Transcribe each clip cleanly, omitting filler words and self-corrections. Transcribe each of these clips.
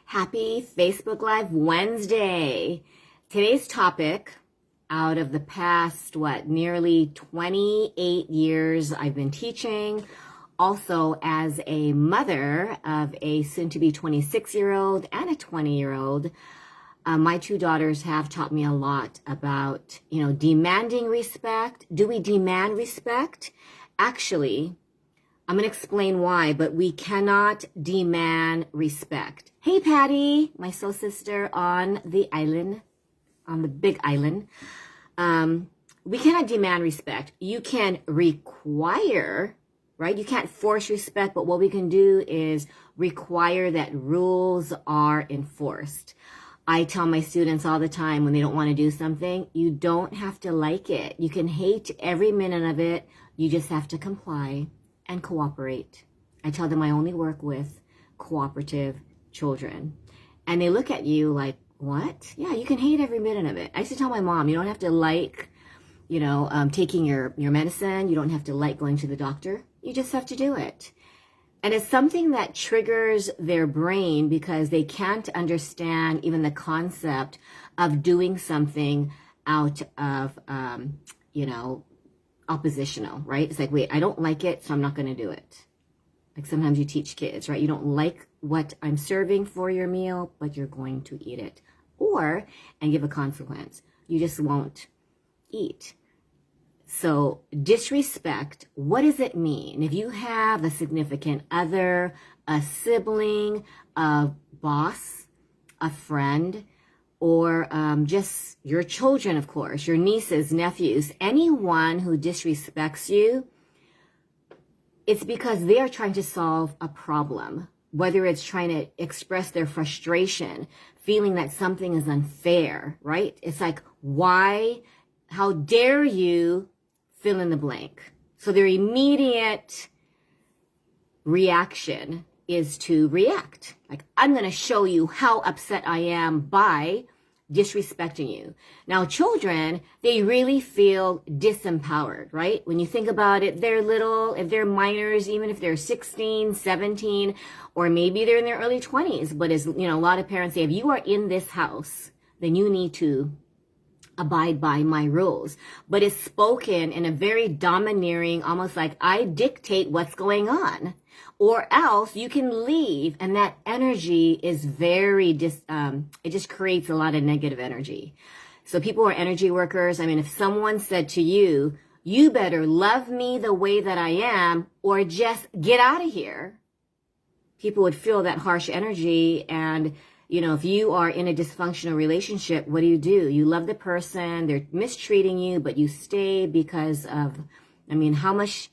Happy Facebook Live Wednesday. Today's topic, out of the past, nearly 28 years I've been teaching, also as a mother of a soon-to-be 26-year-old and a 20-year-old, my two daughters have taught me a lot about, demanding respect. Do we demand respect? Actually, I'm going to explain why, but we cannot demand respect. Hey, Patty, my soul sister on the island, on the big island. We cannot demand respect. You can require, right? You can't force respect, but what we can do is require that rules are enforced. I tell my students all the time when they don't want to do something, you don't have to like it. You can hate every minute of it. You just have to comply and cooperate. I tell them I only work with cooperative children. And they look at you like, what? Yeah, you can hate every minute of it. I used to tell my mom, you don't have to like, taking your medicine. You don't have to like going to the doctor. You just have to do it. And it's something that triggers their brain because they can't understand even the concept of doing something out of, oppositional, right? It's like, wait, I don't like it, so I'm not going to do it. Like sometimes you teach kids, right? You don't like what I'm serving for your meal, but you're going to eat it. And give a consequence. You just won't eat. So disrespect, what does it mean? If you have a significant other, a sibling, a boss, a friend, or just your children, of course, your nieces, nephews, anyone who disrespects you, it's because they are trying to solve a problem, whether it's trying to express their frustration, feeling that something is unfair, right? It's like, why, how dare you fill in the blank? So their immediate reaction is to react. Like, I'm going to show you how upset I am by disrespecting you. Now, children, they really feel disempowered, right? When you think about it, they're little, if they're minors, even if they're 16, 17, or maybe they're in their early 20s. But as, a lot of parents say, if you are in this house, then you need to abide by my rules. But it's spoken in a very domineering, almost like I dictate what's going on, or else you can leave. And that energy is very, it just creates a lot of negative energy. So people who are energy workers, if someone said to you, you better love me the way that I am, or just get out of here, people would feel that harsh energy. And if you are in a dysfunctional relationship, what do? You love the person, they're mistreating you, but you stay because of, how much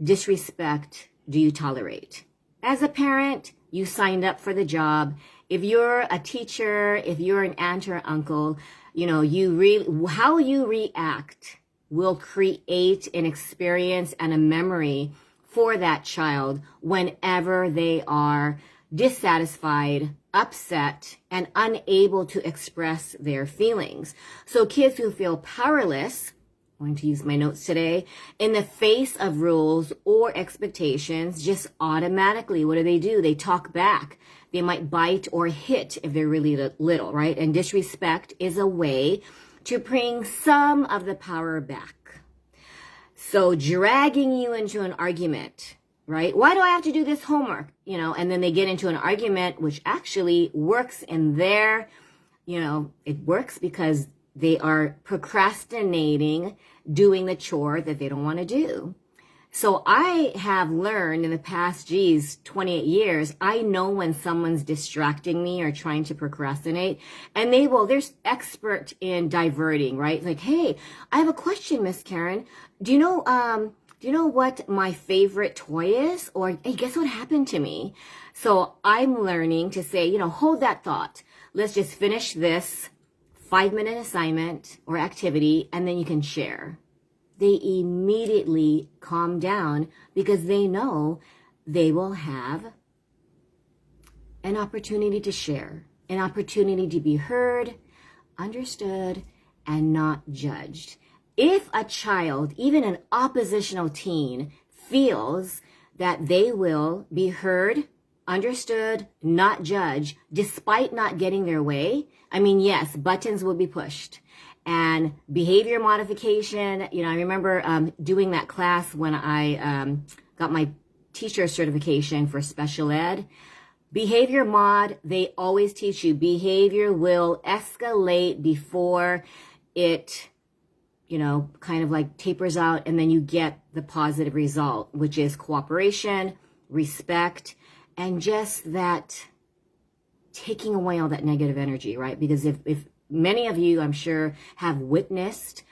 disrespect do you tolerate? As a parent, you signed up for the job. If you're a teacher, if you're an aunt or uncle, how you react will create an experience and a memory for that child whenever they are dissatisfied, upset, and unable to express their feelings. So kids who feel powerless, I'm going to use my notes today, in the face of rules or expectations, just automatically, what do? They talk back. They might bite or hit if they're really little, right? And disrespect is a way to bring some of the power back. So dragging you into an argument, right? Why do I have to do this homework? And then they get into an argument, which actually works in their, it works because they are procrastinating doing the chore that they don't want to do. So I have learned in the past, 28 years, I know when someone's distracting me or trying to procrastinate, and they're expert in diverting, right? Like, hey, I have a question, Miss Karen. Do you know what my favorite toy is? Or, hey, guess what happened to me? So I'm learning to say, hold that thought. Let's just finish this 5-minute assignment or activity, and then you can share. They immediately calm down because they know they will have an opportunity to share, an opportunity to be heard, understood, and not judged. If a child, even an oppositional teen, feels that they will be heard, understood, not judge, despite not getting their way. I mean, yes, buttons will be pushed. And behavior modification, I remember doing that class when I got my teacher certification for special ed. Behavior mod, they always teach you behavior will escalate before it, kind of like tapers out, and then you get the positive result, which is cooperation, respect, and just that taking away all that negative energy, right? Because if many of you, I'm sure, have witnessed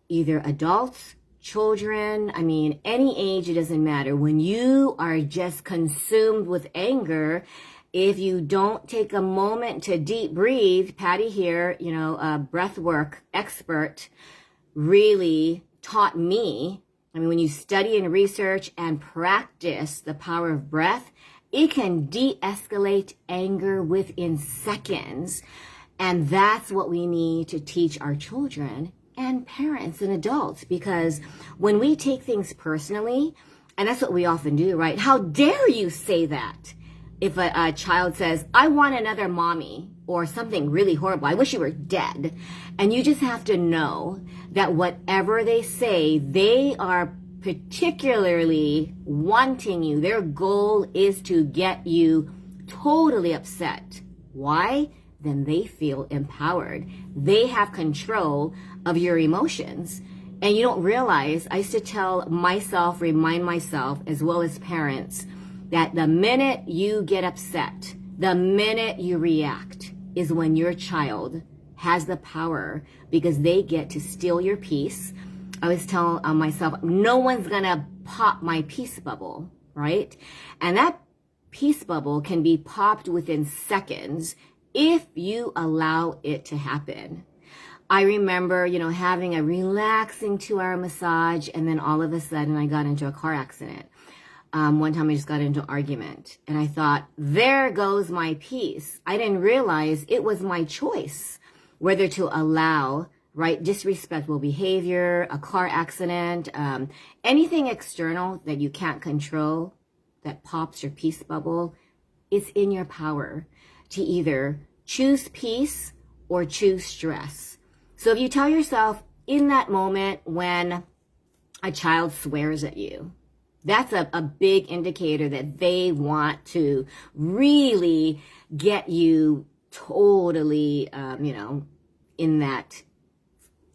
either adults, children, I mean, any age, it doesn't matter. When you are just consumed with anger, if you don't take a moment to deep breathe, Patty here, a breath work expert, really taught me, when you study and research and practice the power of breath, it can de-escalate anger within seconds. And that's what we need to teach our children and parents and adults, because when we take things personally, and that's what we often do, right? How dare you say that? If a child says, I want another mommy, or something really horrible, I wish you were dead. And you just have to know that whatever they say, they are particularly wanting you. Their goal is to get you totally upset. Why? Then they feel empowered. They have control of your emotions. And you don't realize, I used to tell myself, remind myself, as well as parents, that the minute you get upset, the minute you react, is when your child has the power, because they get to steal your peace. I always tell myself, no one's gonna pop my peace bubble, right? And that peace bubble can be popped within seconds if you allow it to happen. I remember, having a relaxing 2-hour massage, and then all of a sudden I got into a car accident. One time I just got into an argument, and I thought, there goes my peace. I didn't realize it was my choice whether to allow, right, disrespectful behavior, a car accident, anything external that you can't control that pops your peace bubble. It's in your power to either choose peace or choose stress. So if you tell yourself in that moment when a child swears at you, that's a big indicator that they want to really get you totally, in that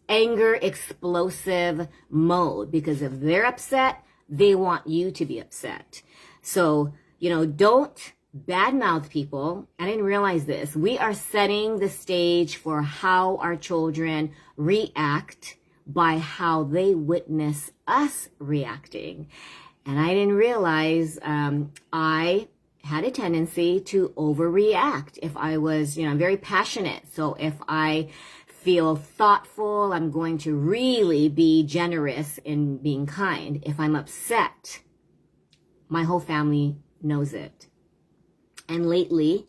anger explosive mode, because if they're upset, they want you to be upset. So, don't badmouth people. I didn't realize this. We are setting the stage for how our children react by how they witness us reacting. And I didn't realize I had a tendency to overreact. If I was, I'm very passionate. So if I feel thoughtful, I'm going to really be generous in being kind. If I'm upset, my whole family knows it. And lately,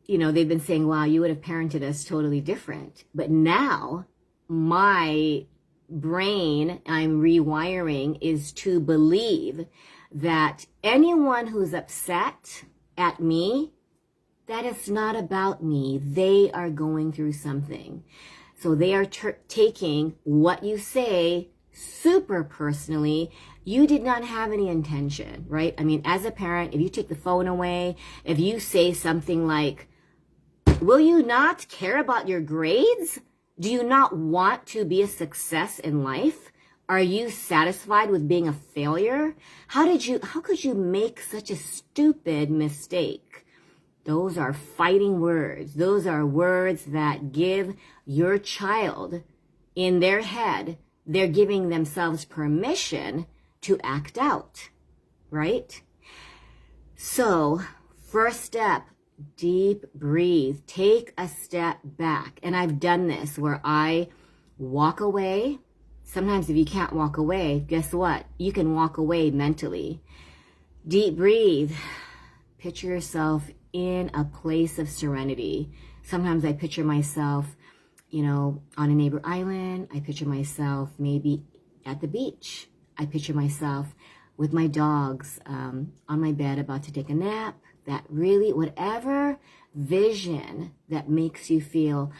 they've been saying, wow, you would have parented us totally different. But now my brain, I'm rewiring, is to believe that anyone who's upset at me, that it's not about me. They are going through something. So they are taking what you say super personally. You did not have any intention, right? As a parent, if you take the phone away, if you say something like, will you not care about your grades? Do you not want to be a success in life? Are you satisfied with being a failure? How could you make such a stupid mistake? Those are fighting words. Those are words that give your child, in their head, they're giving themselves permission to act out, right? So, first step, deep breathe, take a step back. And I've done this where I walk away. Sometimes if you can't walk away, guess what? You can walk away mentally. Deep breathe. Picture yourself in a place of serenity. Sometimes I picture myself, on a neighbor island. I picture myself maybe at the beach. I picture myself with my dogs on my bed about to take a nap. that really, whatever vision that makes you feel,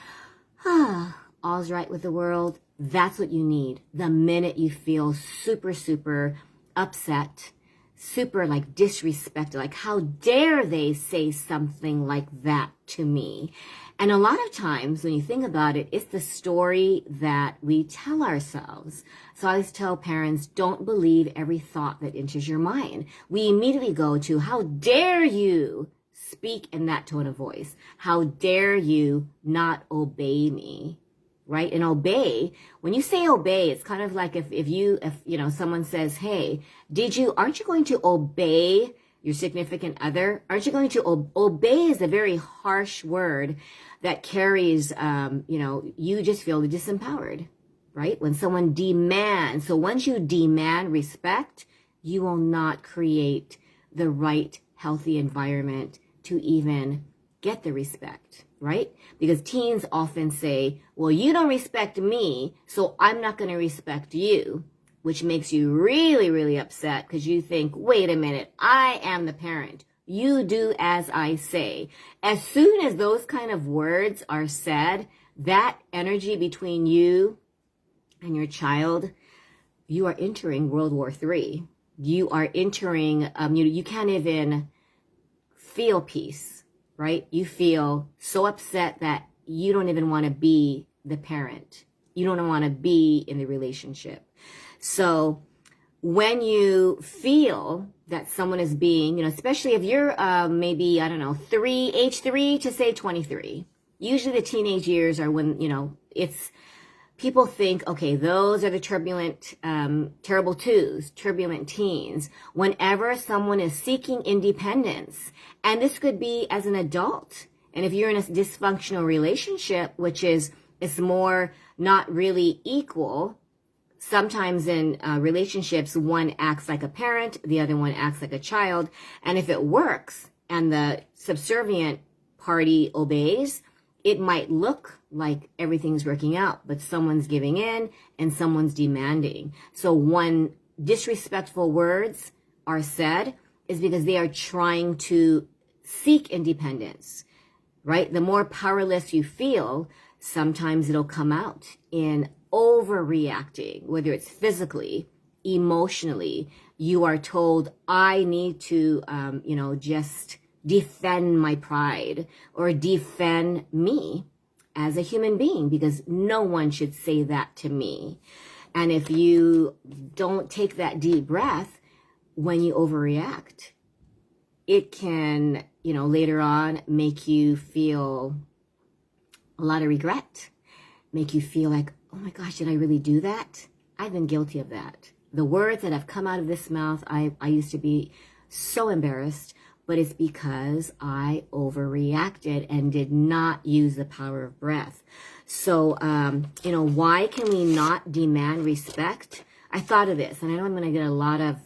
all's right with the world, that's what you need. The minute you feel super, super upset, super like disrespected, like how dare they say something like that to me? And a lot of times when you think about it, it's the story that we tell ourselves. So I always tell parents, don't believe every thought that enters your mind. We immediately go to, how dare you speak in that tone of voice? How dare you not obey me? Right? And obey, when you say obey, it's kind of like if someone says, hey, aren't you going to obey your significant other? Aren't you going to obey is a very harsh word that carries, you just feel disempowered, right? When someone demands, so once you demand respect, you will not create the right healthy environment to even get the respect, right? Because teens often say, well, you don't respect me, so I'm not going to respect you, which makes you really, really upset because you think, wait a minute, I am the parent. You do as I say. As soon as those kind of words are said, that energy between you and your child, you are entering World War III. You are entering, you can't even feel peace, right? You feel so upset that you don't even want to be the parent. You don't want to be in the relationship. So when you feel that someone is being, especially if you're maybe, age 3 to say 23, usually the teenage years are when, people think, okay, those are the turbulent, terrible twos, turbulent teens. Whenever someone is seeking independence, and this could be as an adult, and if you're in a dysfunctional relationship, which is, it's more not really equal. Sometimes in relationships, one acts like a parent, the other one acts like a child. And if it works and the subservient party obeys, it might look like everything's working out, but someone's giving in and someone's demanding. So when disrespectful words are said is because they are trying to seek independence, right? The more powerless you feel, sometimes it'll come out in overreacting, whether it's physically, emotionally. You are told, I need to, just defend my pride or defend me as a human being because no one should say that to me. And if you don't take that deep breath when you overreact, it can, later on make you feel a lot of regret, make you feel like, oh my gosh, did I really do that? I've been guilty of that. The words that have come out of this mouth, I used to be so embarrassed, but it's because I overreacted and did not use the power of breath. So, why can we not demand respect? I thought of this, and I know I'm going to get a lot of,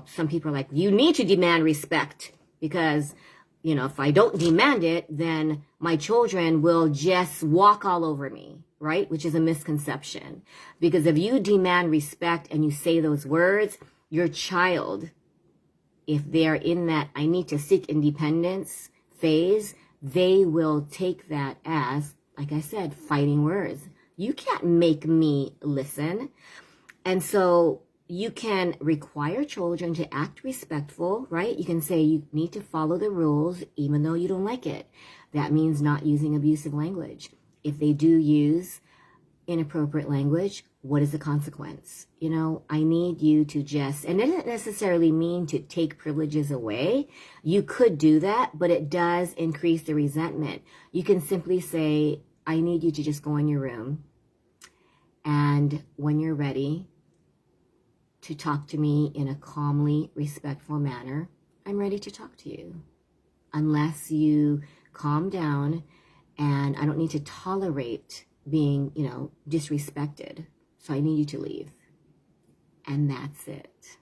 some people are like, you need to demand respect because, if I don't demand it, then my children will just walk all over me, right? Which is a misconception. Because if you demand respect and you say those words, your child, if they're in that I need to seek independence phase, they will take that as, like I said, fighting words. You can't make me listen. And so you can require children to act respectful, right? You can say you need to follow the rules even though you don't like it. That means not using abusive language. If they do use inappropriate language, what is the consequence? I need you to just, and it doesn't necessarily mean to take privileges away. You could do that, but it does increase the resentment. You can simply say, I need you to just go in your room. And when you're ready to talk to me in a calmly respectful manner, I'm ready to talk to you. Unless you calm down, and I don't need to tolerate being, disrespected. So I need you to leave. And that's it.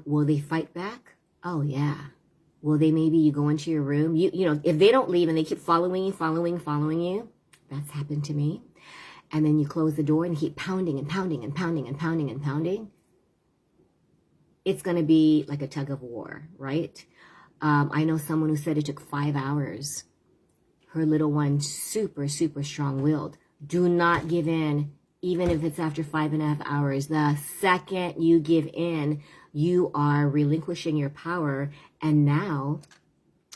Will they fight back? Oh, yeah. Will they maybe you go into your room? If they don't leave and they keep following you, that's happened to me. And then you close the door and keep pounding and pounding and pounding and pounding and pounding. It's going to be like a tug of war, right? I know someone who said it took 5 hours. Her little one, super, super strong-willed. Do not give in, even if it's after 5.5 hours. The second you give in, you are relinquishing your power. And now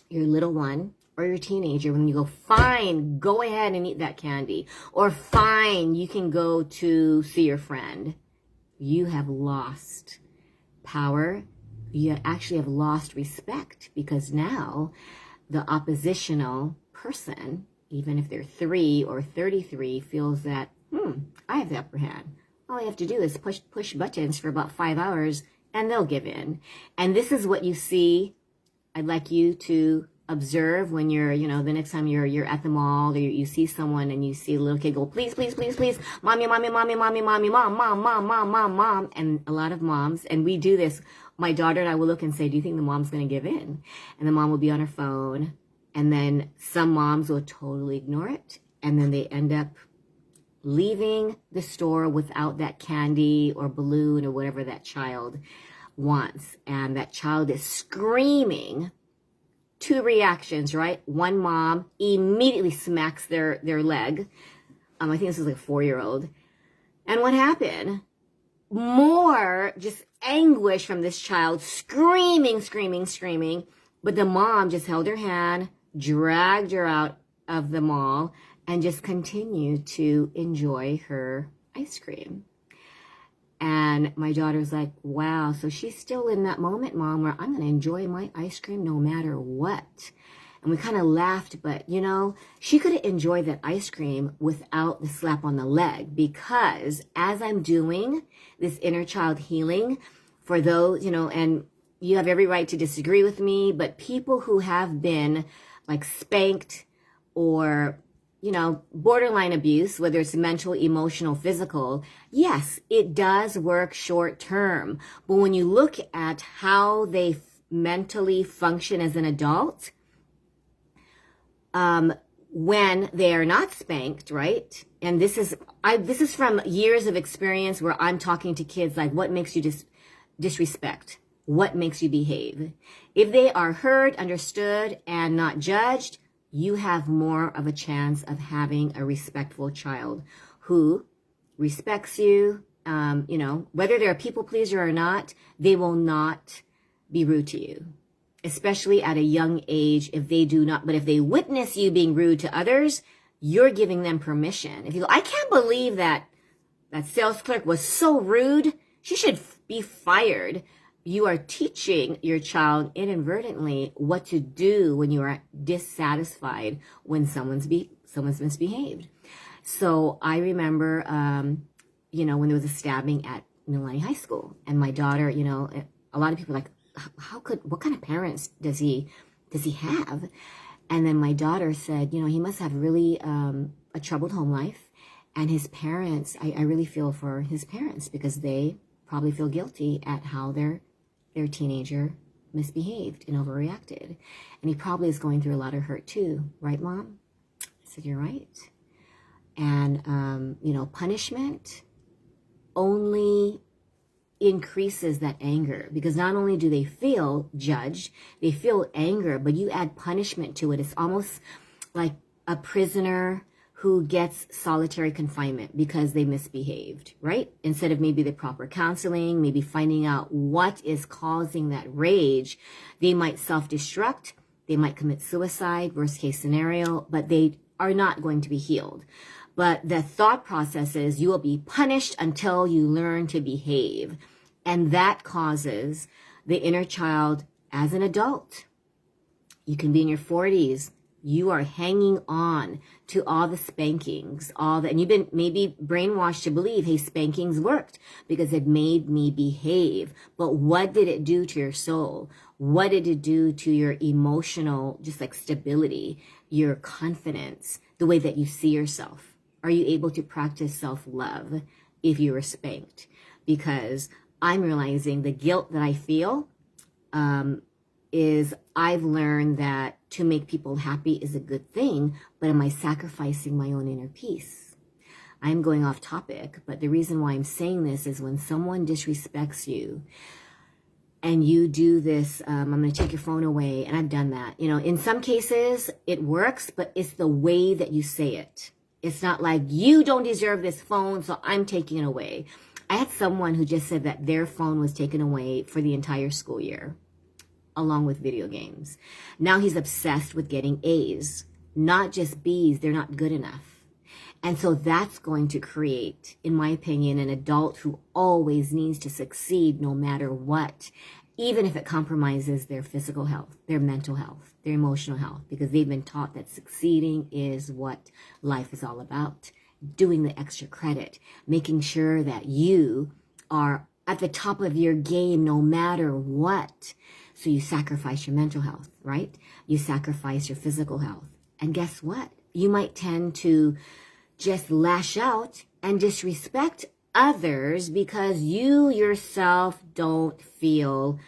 your little one or your teenager, when you go, fine, go ahead and eat that candy. Or fine, you can go to see your friend. You have lost power. You actually have lost respect, because now the oppositional person, even if they're 3 or 33, feels that, I have the upper hand. All I have to do is push buttons for about 5 hours and they'll give in. And this is what you see. I'd like you to observe when you're, the next time you're at the mall, or you see someone and you see a little kid go, please, please, please, please, mommy, mommy, mommy, mommy, mommy, mom, mom, mom, mom, mom, mom. And a lot of moms, and we do this, my daughter and I will look and say, do you think the mom's going to give in? And the mom will be on her phone. And then some moms will totally ignore it. And then they end up leaving the store without that candy or balloon or whatever that child wants. And that child is screaming. 2 reactions, right? One mom immediately smacks their leg. I think this was like a 4-year-old. And what happened? More just anguish from this child, screaming, screaming, screaming. But the mom just held her hand, dragged her out of the mall, and just continued to enjoy her ice cream. And my daughter's like, wow, so she's still in that moment, Mom, where I'm going to enjoy my ice cream no matter what. And we kind of laughed, but, she could have enjoyed that ice cream without the slap on the leg, because as I'm doing this inner child healing for those, and you have every right to disagree with me, but people who have been like spanked or borderline abuse, whether it's mental, emotional, physical, yes, it does work short term. But when you look at how they mentally function as an adult, when they are not spanked, right? And this is from years of experience where I'm talking to kids like, what makes you disrespect? What makes you behave? If they are heard, understood, and not judged, you have more of a chance of having a respectful child who respects you. Whether they're a people pleaser or not, they will not be rude to you, especially at a young age if they do not. But if they witness you being rude to others, you're giving them permission. If you go, I can't believe that sales clerk was so rude, she should be fired. You are teaching your child inadvertently what to do when you are dissatisfied when someone's misbehaved. So I remember, when there was a stabbing at Milani High School, and my daughter, a lot of people were like, what kind of parents does he have? And then my daughter said, he must have really a troubled home life, and his parents, I really feel for his parents, because they probably feel guilty at how their teenager misbehaved and overreacted. And he probably is going through a lot of hurt too. Right, Mom? I said, you're right. And, punishment only increases that anger, because not only do they feel judged, they feel anger, but you add punishment to it. It's almost like a prisoner who gets solitary confinement because they misbehaved, right? Instead of maybe the proper counseling, maybe finding out what is causing that rage, they might self-destruct, they might commit suicide, worst case scenario, but they are not going to be healed. But the thought process is you will be punished until you learn to behave. And that causes the inner child as an adult. You can be in your 40s. You are hanging on to all the spankings, and you've been maybe brainwashed to believe, hey, spankings worked because it made me behave. But what did it do to your soul? What did it do to your emotional, just like stability, your confidence, the way that you see yourself? Are you able to practice self-love if you were spanked? Because I'm realizing the guilt that I feel is I've learned that to make people happy is a good thing, but am I sacrificing my own inner peace? I'm going off topic, but the reason why I'm saying this is when someone disrespects you and you do this, I'm going to take your phone away. And I've done that. You know, in some cases it works, but it's the way that you say it. It's not like, you don't deserve this phone, so I'm taking it away. I had someone who just said that their phone was taken away for the entire school year, along with video games. Now he's obsessed with getting A's, not just B's. They're not good enough. And so that's going to create, in my opinion, an adult who always needs to succeed no matter what, even if it compromises their physical health, their mental health, their emotional health, because they've been taught that succeeding is what life is all about. Doing the extra credit, making sure that you are at the top of your game no matter what. So you sacrifice your mental health, right? You sacrifice your physical health. And guess what? You might tend to just lash out and disrespect others because you yourself don't feel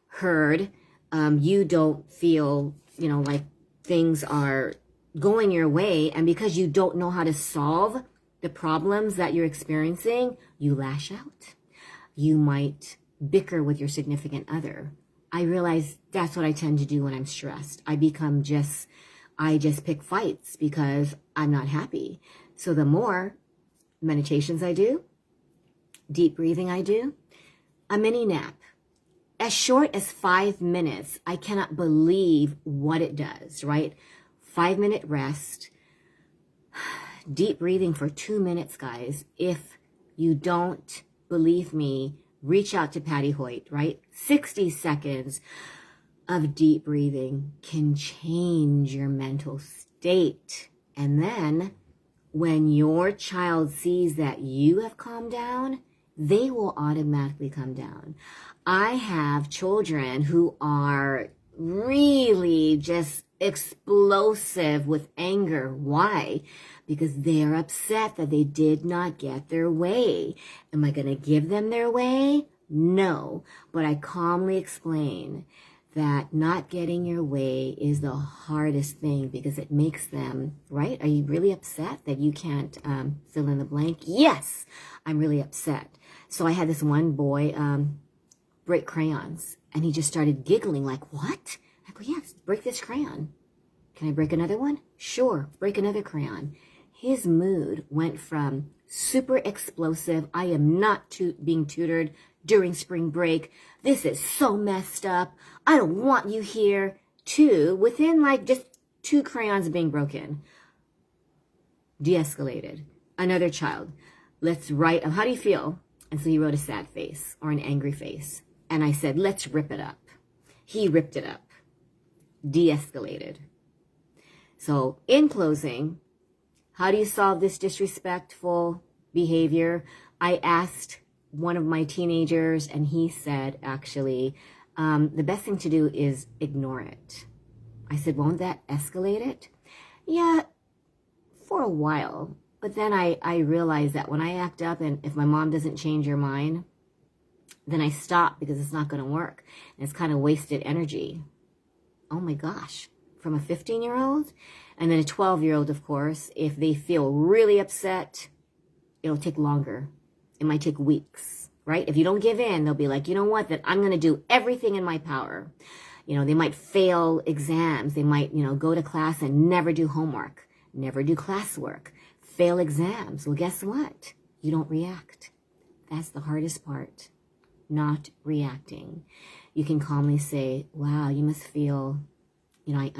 heard. You don't feel, like things are going your way. And because you don't know how to solve the problems that you're experiencing, you lash out. You might bicker with your significant other. I realize that's what I tend to do when I'm stressed. I just pick fights because I'm not happy. So the more meditations I do, deep breathing I do, a mini nap, as short as 5 minutes, I cannot believe what it does, right? 5-minute rest, deep breathing for 2 minutes, guys. If you don't believe me, reach out to Patty Hoyt, right? 60 seconds of deep breathing can change your mental state. And then when your child sees that you have calmed down, they will automatically come down. I have children who are really just explosive with anger. Why? Because they're upset that they did not get their way. Am I going to give them their way? No. But I calmly explain that not getting your way is the hardest thing because it makes them, right? Are you really upset that you can't fill in the blank? Yes, I'm really upset. So I had this one boy break crayons, and he just started giggling like, what? I go, yes, break this crayon. Can I break another one? Sure, break another crayon. His mood went from super explosive, I am not being tutored during spring break, this is so messed up, I don't want you here, to within like just 2 crayons being broken, de-escalated. Another child, let's write, how do you feel? And so he wrote a sad face or an angry face. And I said, let's rip it up. He ripped it up, de-escalated. So in closing, how do you solve this disrespectful behavior? I asked one of my teenagers, and he said, actually, the best thing to do is ignore it. I said, won't that escalate it? Yeah, for a while. But then I realized that when I act up, and if my mom doesn't change her mind, then I stop because it's not going to work. And it's kind of wasted energy. Oh my gosh. From a 15-year-old, and then a 12-year-old, of course, if they feel really upset, it'll take longer. It might take weeks, right? If you don't give in, they'll be like, you know what, that I'm going to do everything in my power. They might fail exams. They might, go to class and never do homework, never do classwork, fail exams. Well, guess what? You don't react. That's the hardest part, not reacting. You can calmly say, wow, you must feel, I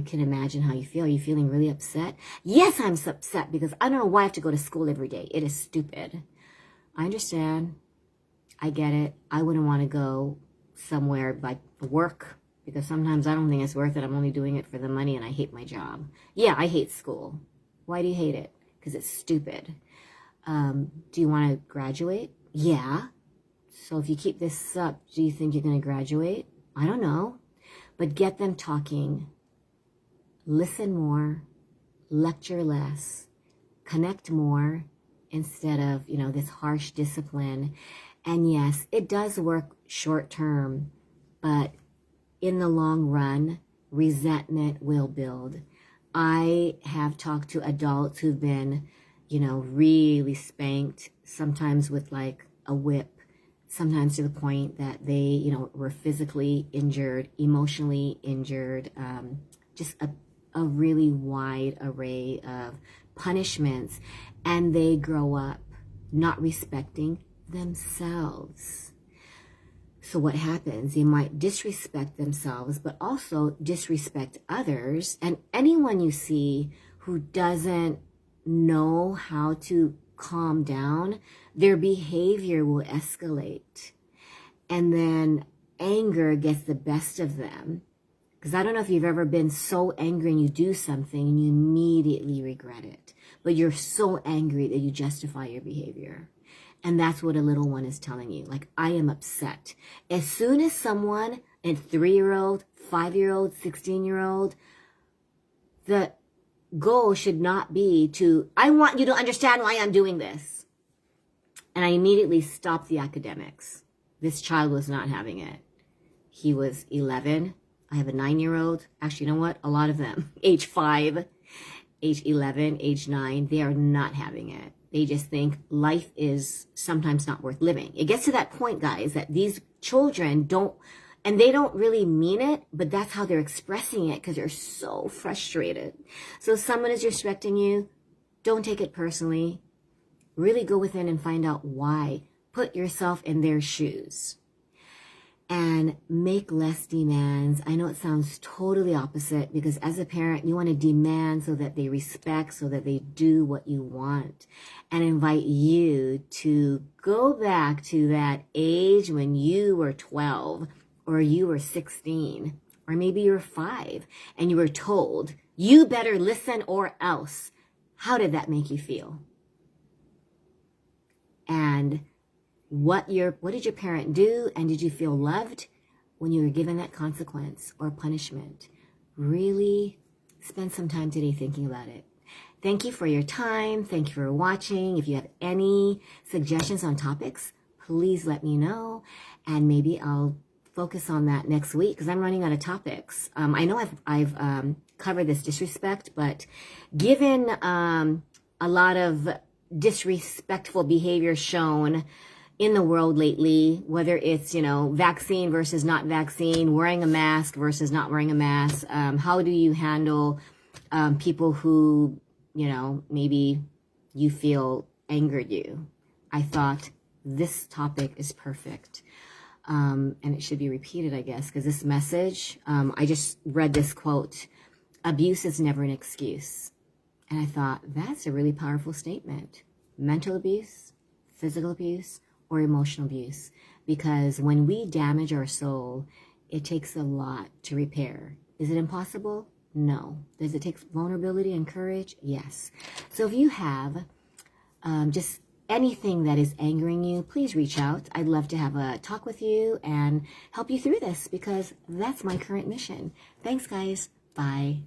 can imagine how you feel. Are you feeling really upset? Yes, I'm upset because I don't know why I have to go to school every day. It is stupid. I understand. I get it. I wouldn't want to go somewhere like work because sometimes I don't think it's worth it. I'm only doing it for the money and I hate my job. Yeah, I hate school. Why do you hate it? Because it's stupid. Do you want to graduate? Yeah. So if you keep this up, do you think you're going to graduate? I don't know. But get them talking. Listen more. Lecture less. Connect more instead of, this harsh discipline. And yes, it does work short term, but in the long run, resentment will build. I have talked to adults who've been, really spanked, sometimes with like a whip, sometimes to the point that they, were physically injured, emotionally injured, just a really wide array of punishments. And they grow up not respecting themselves. So what happens? They might disrespect themselves, but also disrespect others. And anyone you see who doesn't know how to calm down, their behavior will escalate. And then anger gets the best of them. Because I don't know if you've ever been so angry and you do something and you immediately regret it. But you're so angry that you justify your behavior. And that's what a little one is telling you. Like, I am upset. As soon as someone, a 3-year-old, 5-year-old, 16-year-old, the goal should not be to, I want you to understand why I'm doing this. And I immediately stopped the academics. This child was not having it. He was 11. I have a 9-year-old. Actually, you know what? A lot of them, age 5, age 11, age 9, they are not having it. They just think life is sometimes not worth living. It gets to that point, guys, that these children don't, and they don't really mean it, but that's how they're expressing it because they're so frustrated. So if someone is disrespecting you, don't take it personally. Really go within and find out why. Put yourself in their shoes. And make less demands. I know it sounds totally opposite because as a parent, you want to demand so that they respect, so that they do what you want. And invite you to go back to that age when you were 12 or you were 16 or maybe you were 5 and you were told, you better listen or else. How did that make you feel? And what did your parent do? And did you feel loved when you were given that consequence or punishment? Really spend some time today thinking about it. Thank you for your time. Thank you for watching. If you have any suggestions on topics, please let me know. And maybe I'll focus on that next week because I'm running out of topics. I know I've covered this disrespect, but given a lot of disrespectful behavior shown in the world lately, whether it's, vaccine versus not vaccine, wearing a mask versus not wearing a mask, how do you handle people who, maybe you feel angered you? I thought this topic is perfect. And it should be repeated, I guess, because this message, I just read this quote, abuse is never an excuse. And I thought, that's a really powerful statement. Mental abuse, physical abuse, or emotional abuse, because when we damage our soul, it takes a lot to repair. Is it impossible? No. Does it take vulnerability and courage? Yes. So if you have just anything that is angering you, please reach out. I'd love to have a talk with you and help you through this because that's my current mission. Thanks, guys. Bye.